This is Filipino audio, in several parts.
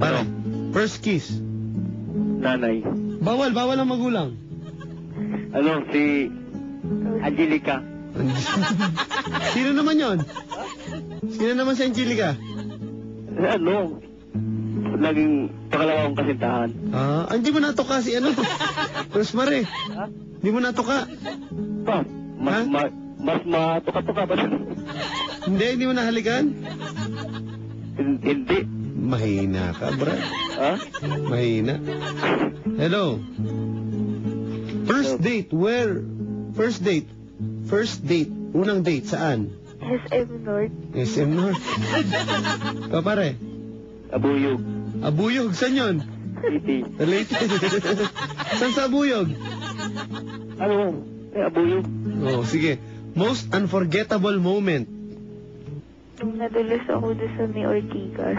Para. First kiss. Nanay. Bawal ang magulang. Ano, si Angelica. Sino naman yon? Sino naman si Angelica? Ano, laging pangalawa kong kasintahan. Hindi mo natuka si ano? Rosemary. Ha? Hindi mo natuka. Pa, mas matuka-tuka ba siya? Hindi mo nahalikan? Hindi. Mahina ka, Brad. Ha? Mahina. Hello. First date, where? First date. Unang date, saan? SM North. SM North. Ikaw pare? Abuyog. Abuyog, saan yun? City. Leyte. Saan sa Abuyog? Ano? Abuyog. Oh, sige. Most unforgettable moment. Nung nadulas ako doon sa may Ortigas.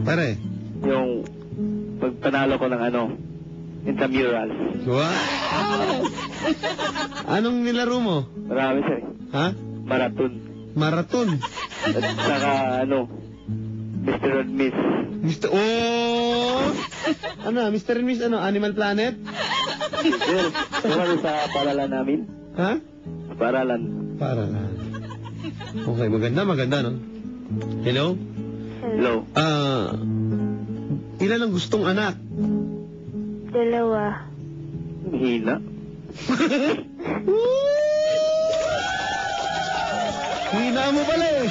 Pare. Yung pagpanalo ko ng ano, intramurals. Wow! Anong nilaro mo? Marami siya eh. Ha? Marathon. Marathon. At saka ano, Mr. and Miss. Mr. Oh! Ano, Mr. and Miss, ano, Animal Planet? Sir, ano sa paralan namin? Ha? Sa paralan. Para na. Okay, maganda, no? Hello? Hello. Ilan ang gustong anak? 2. Hina. Hina mo pala eh.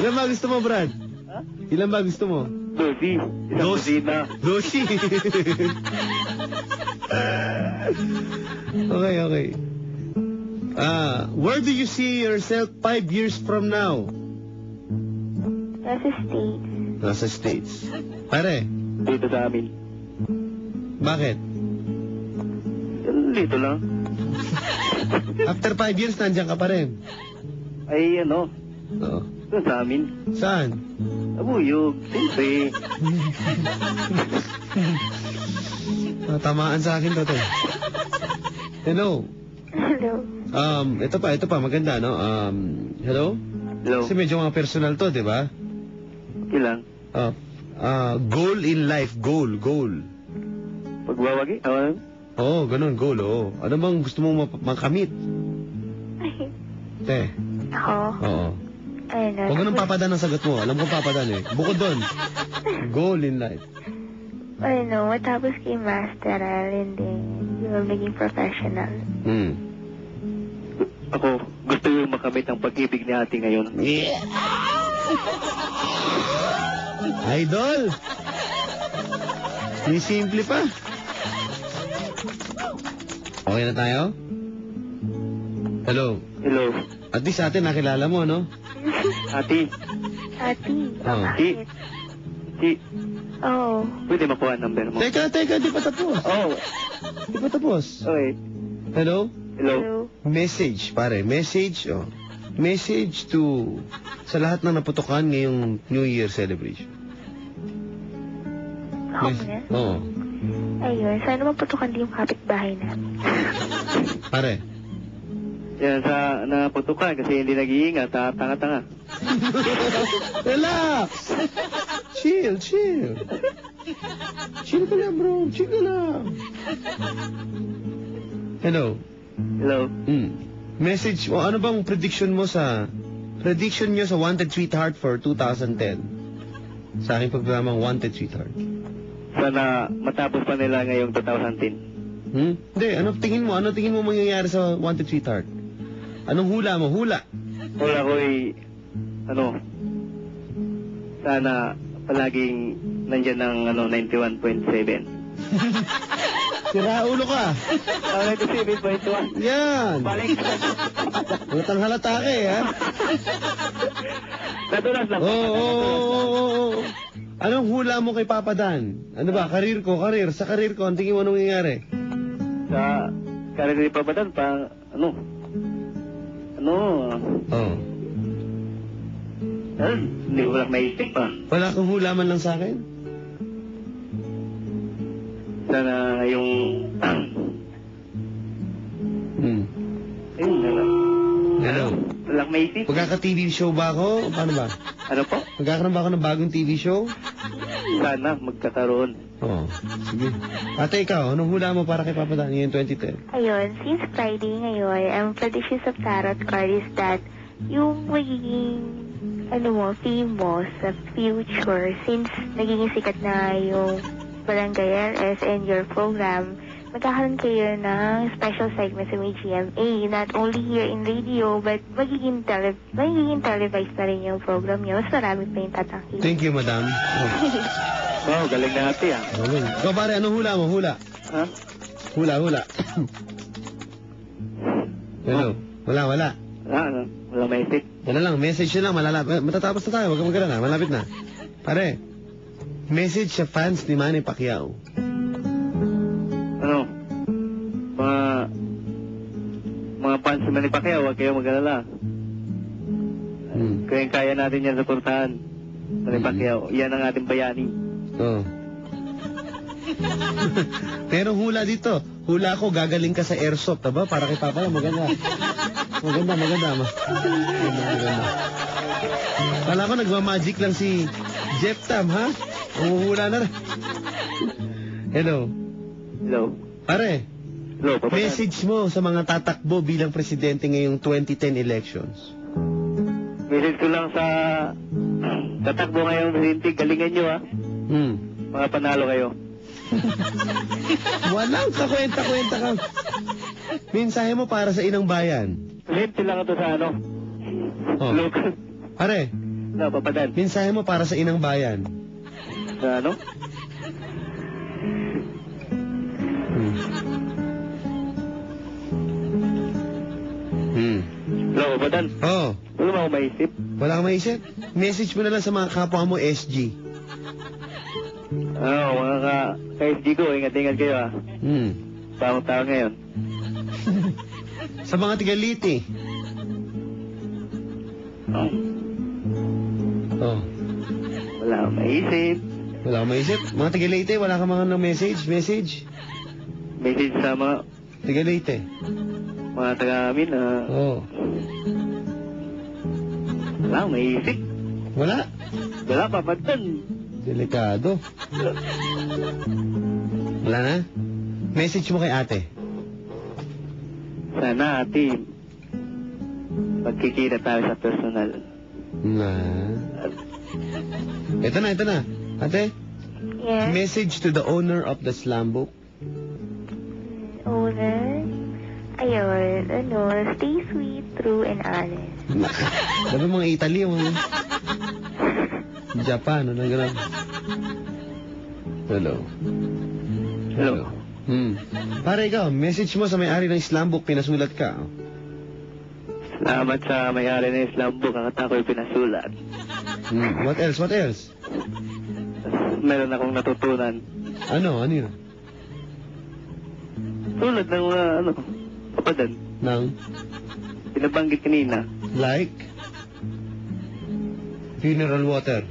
Ilan ba gusto mo, Brad? Ha? Ilan ba gusto mo? 12. Isang kusina. Doshi. Okay. Where do you see yourself 5 years from now? Nasa States. Nasa States. Pare, Dito sa amin. bakit? Dito lang. After 5 years, nandiyan ka pa rin. Ay ano, Oo. doon sa amin. Saan? Abuyog. Siyempre. Tamaan sa akin to. Hello. Hello. Ito pa, maganda, no? Hello? Hello. Kasi medyo mga personal to, di ba? Okay lang. Goal in life, goal. Pagwawagi? Ano? Oo, ganun, goal, oo. Ano bang gusto mong makamit? Te, Ako. oo. Ayun na. Huwag ganun papadan ang sagot mo. Alam ko papadan eh. Bukod doon, goal in life. Ano, matapos kay masteral and then yung maging professional. Ako, gusto yung makamit ang pag-ibig ni ate ngayon. Yeah. Idol! May simple pa. Okay na tayo? Hello. Hello. At least atin nakilala mo, no? Ate. Ati, Oh. bakit? Si, Oo. pwede makuha ang number mo? Teka, di pa tapos. Oh, Di pa tapos. okay. Hello? Hello. Hello. Message, pare. Message, oh. Message to sa lahat ng naputukan ngayong New Year celebration. Homeless? Oo. Ayun, sana maputukan din yung kapitbahay namin. Pare. Yan sa naputukan kasi hindi nag-iingat, tanga-tanga. Relax! Chill. Chill ka lang, bro. Chill ka lang. Hello. Hello. Message mo, ano bang prediction nyo sa Wanted Sweetheart for 2010? Sa aking programang Wanted Sweetheart. Sana matapos pa nila ngayong 2010. Hindi, ano tingin mo mangyayari sa Wanted Sweetheart? Anong hula mo? Hula. Wala ko sana palaging nandyan ng 91.7. Sira ulo ka. 97.1. Yan. Balik. Halatang halata ka eh, ha? Nadulas lang. Oo. Anong hula mo kay Papa Dan? Ano ba? Karir. Sa karir ko, ang tingin mo anong nangyayari? Sa karir pa ba dan? Oo. Hindi ko lang maisip pa. Wala kang hula man lang sa akin? Sana yung... Ayun na lang. Hello. Wala akong maisip. Pagkaka-TV show ba ako? Paano ba? Ano po? Magkakaroon ba ako ng bagong TV show? Sana magkakaroon. Oo. Sige. Ate, ikaw, anong hula mo para kay Papa Dan ngayong 2010? Ayun, since Friday ngayon, ang predictions of tarot card is that yung magiging, fame mo sa future, since nagiging sikat na yung Barangay LS and your program, magkakaroon kayo ng special segment sa may GMA, not only here in radio, but magiging televised na rin yung program niyo. Mas marami pa yung tatangkin. Thank you, madam. Oh. Wow, galing na ate ah. Galing. Ikaw pare, anong hula mo? Hula. Ha? Hula. Hello. Wala. Walang maisip. Yan na lang, message na lang, matatapos na tayo, huwag kang magkala na, malapit na. Pare, message sa fans ni Manny Pacquiao. Ano? Mga fans ni Manny Pacquiao, huwag kayo mag-alala. Kaya natin yan suportahan. Manny Pacquiao, yan ang ating bayani. Oo. Pero hula dito. Hula ko, gagaling ka sa airsoft, taba? Para kay Papa, maganda. Maganda. Kala ko nagmamagic lang si Jeff Tam, ha? Umuhula na rin. Hello. Pare, Hello, Papa. message mo sa mga tatakbo bilang presidente ngayong 2010 elections. Message ko lang sa tatakbo ngayong presidente, galingan nyo ah. Mga panalo kayo. Walang kakwenta-kwenta ka. Mensahe mo para sa inang bayan. Presidente lang ito sa ano? Oh. Local. Pare, No, Papa Dan. mensahe mo para sa inang bayan. Sa ano? Hello, Papa Dan. Oh, Wala mo ako maisip. wala kang maisip? Message mo na lang sa mga kapwa mo SG. Mga ka-SG ko, ingat-ingat kayo ah. Bagong taon ngayon. Sa mga tigaliti. Oh, Wala akong maisip. wala kang maisip? Mga tigaliti, wala kang mga message? Message sa mga Tigaliti. taga amin Oh, wala akong maisip. wala. Wala, Papa Dan. Delikado. Wala na? Message mo kay ate. Sana ate, magkikita tayo sa personal. Na. Ito na. Ate, Yes, message to the owner of the slam book. owner. Ayun, stay sweet, true, and honest. Sabi mga Italy, mga Japan, ano gano'n. Hello. Pare ikaw, message mo sa may-ari ng slam book, pinasulat ka. Salamat sa may-ari ng Islam Book, ang ako'y pinasulat. What else? Meron akong natutunan. Ano yun? Tulad ng Papa Dan, Nang, pinabanggit kanina. like, funeral water.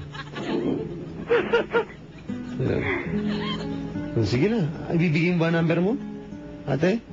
Sige na, ibibigay mo ba number mo? Ate?